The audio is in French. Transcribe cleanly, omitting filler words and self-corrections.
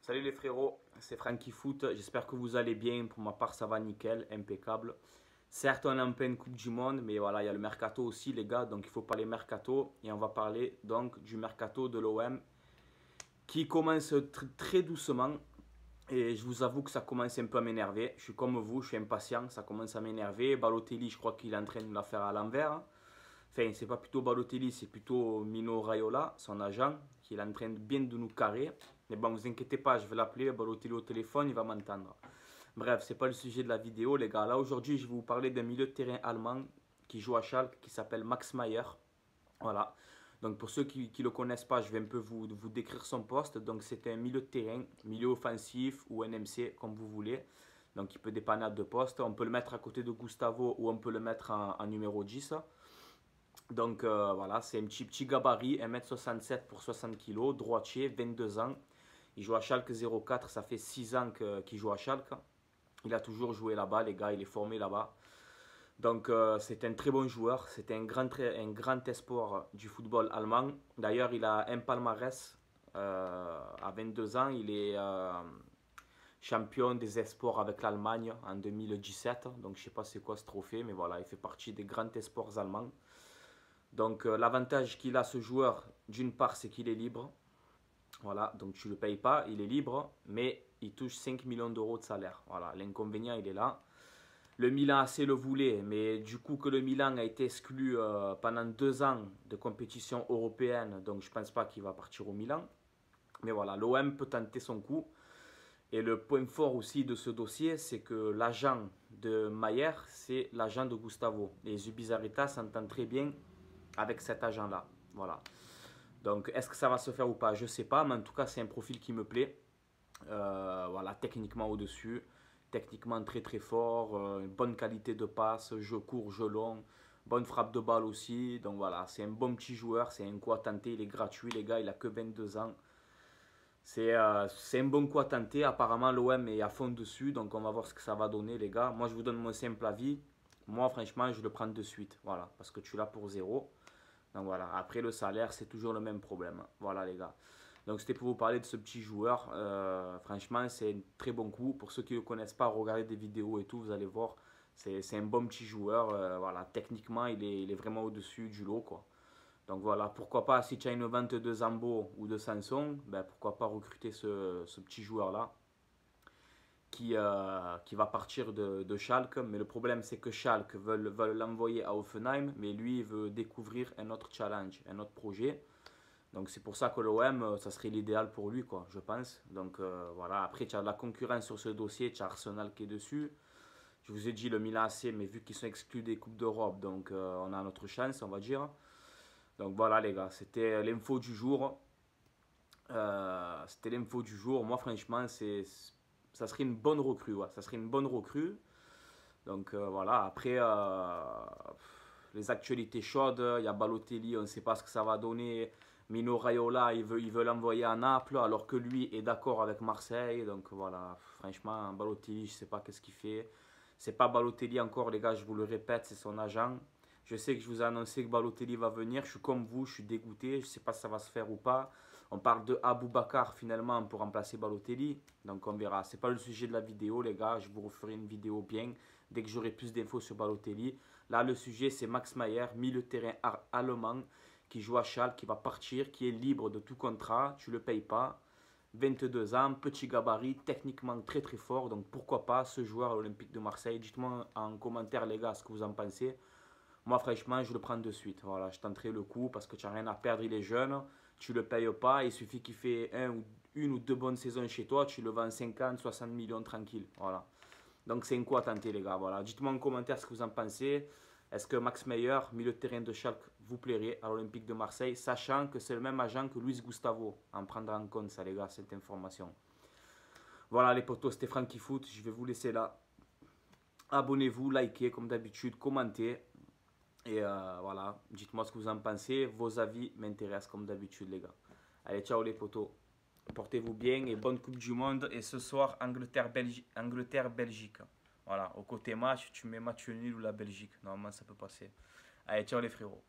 Salut les frérots, c'est Franky Foot, j'espère que vous allez bien, pour ma part ça va nickel, impeccable. Certes on est en pleine Coupe du Monde, mais voilà, il y a le mercato aussi les gars, donc il faut parler mercato. Et on va parler donc du mercato de l'OM qui commence très doucement. Et je vous avoue que ça commence un peu à m'énerver, je suis comme vous, je suis impatient, ça commence à m'énerver. Balotelli, je crois qu'il est en train de la faire à l'envers. Enfin, c'est pas plutôt Balotelli, c'est plutôt Mino Raiola, son agent, qui est en train de bien de nous carrer. Mais bon, vous inquiétez pas, je vais l'appeler, Balotelli au téléphone, il va m'entendre. Bref, c'est pas le sujet de la vidéo, les gars. Là, aujourd'hui, je vais vous parler d'un milieu de terrain allemand qui joue à Schalke, qui s'appelle Max Meyer. Voilà. Donc, pour ceux qui ne le connaissent pas, je vais un peu vous décrire son poste. Donc, c'est un milieu de terrain, milieu offensif ou NMC, comme vous voulez. Donc, il peut dépanner à deux postes. On peut le mettre à côté de Gustavo ou on peut le mettre en numéro 10. Donc voilà, c'est un petit gabarit, 1m67 pour 60 kg, droitier, 22 ans. Il joue à Schalke 04, ça fait 6 ans qu'il joue à Schalke. Il a toujours joué là-bas, les gars, il est formé là-bas. Donc c'est un très bon joueur, c'est un grand espoir du football allemand. D'ailleurs, il a un palmarès à 22 ans, il est champion des espoirs avec l'Allemagne en 2017. Donc je ne sais pas c'est quoi ce trophée, mais voilà, il fait partie des grands espoirs allemands. Donc l'avantage qu'il a ce joueur, d'une part, c'est qu'il est libre. Voilà, donc tu ne le payes pas, il est libre, mais il touche 5 millions d'euros de salaire. Voilà, l'inconvénient, il est là. Le Milan AC le voulait, mais du coup que le Milan a été exclu pendant 2 ans de compétition européenne, donc je ne pense pas qu'il va partir au Milan. Mais voilà, l'OM peut tenter son coup. Et le point fort aussi de ce dossier, c'est que l'agent de Mayer, c'est l'agent de Gustavo. Et Zubizarreta s'entend très bien avec cet agent-là. Voilà. Donc, est-ce que ça va se faire ou pas? Je ne sais pas, mais en tout cas, c'est un profil qui me plaît. Voilà, techniquement au-dessus, techniquement très très fort, bonne qualité de passe, jeu court, jeu long, bonne frappe de balle aussi. Donc voilà, c'est un bon petit joueur, c'est un coup à tenter, il est gratuit les gars, il a que 22 ans. C'est un bon coup à tenter, apparemment l'OM est à fond dessus, donc on va voir ce que ça va donner les gars. Moi je vous donne mon simple avis, moi franchement je le prends de suite, voilà, parce que tu l'as pour zéro. Donc voilà, après le salaire, c'est toujours le même problème. Voilà les gars. Donc c'était pour vous parler de ce petit joueur. Franchement, c'est un très bon coup. Pour ceux qui ne le connaissent pas, regardez des vidéos et tout, vous allez voir. C'est un bon petit joueur. Voilà, techniquement, il est vraiment au-dessus du lot, quoi. Donc voilà, pourquoi pas, si tu as une vente de Zambo ou de Samsung, ben, pourquoi pas recruter ce petit joueur-là qui va partir de Schalke. Mais le problème, c'est que Schalke veulent l'envoyer à Hoffenheim, mais lui, il veut découvrir un autre challenge, un autre projet. Donc c'est pour ça que l'OM, ça serait l'idéal pour lui, quoi, je pense. Donc voilà, après, tu as de la concurrence sur ce dossier, tu as Arsenal qui est dessus. Je vous ai dit le Milan AC, mais vu qu'ils sont exclus des Coupes d'Europe, donc on a notre chance, on va dire. Donc voilà les gars, c'était l'info du jour. C'était l'info du jour. Moi, franchement, ça serait une bonne recrue. Ouais. Ça serait une bonne recrue. Donc voilà, après, les actualités chaudes, il y a Balotelli, on ne sait pas ce que ça va donner. Mino Raiola, il veut l'envoyer à Naples, alors que lui est d'accord avec Marseille. Donc voilà, franchement, Balotelli, je ne sais pas qu'est-ce qu'il fait. C'est pas Balotelli encore, les gars, je vous le répète, c'est son agent. Je sais que je vous ai annoncé que Balotelli va venir. Je suis comme vous, je suis dégoûté. Je ne sais pas si ça va se faire ou pas. On parle de Aboubakar finalement pour remplacer Balotelli. Donc on verra. Ce n'est pas le sujet de la vidéo, les gars. Je vous referai une vidéo bien dès que j'aurai plus d'infos sur Balotelli. Là, le sujet, c'est Max Meyer, milieu de terrain allemand, qui joue à Schalke, qui va partir, qui est libre de tout contrat. Tu ne le payes pas. 22 ans, petit gabarit, techniquement très très fort. Donc pourquoi pas ce joueur à l'Olympique de Marseille. Dites-moi en commentaire, les gars, ce que vous en pensez. Moi, franchement, je le prends de suite. Voilà, je tenterai le coup parce que tu n'as rien à perdre, il est jeune. Tu ne le payes pas. Il suffit qu'il fait une ou deux bonnes saisons chez toi. Tu le vends 50, 60 millions tranquille. Voilà. Donc, c'est un coup à tenter, les gars. Voilà. Dites-moi en commentaire ce que vous en pensez. Est-ce que Max Meyer, milieu de terrain de Schalke, vous plairait à l'Olympique de Marseille, sachant que c'est le même agent que Luis Gustavo. En prendra en compte ça, les gars, cette information. Voilà, les potos, c'était Franky Foot. Je vais vous laisser là. Abonnez-vous, likez comme d'habitude, commentez. Et voilà, dites-moi ce que vous en pensez. Vos avis m'intéressent comme d'habitude, les gars. Allez, ciao les potos. Portez-vous bien et bonne Coupe du Monde. Et ce soir, Angleterre-Belgique. Voilà, au côté match, tu mets match nul ou la Belgique. Normalement, ça peut passer. Allez, ciao les frérots.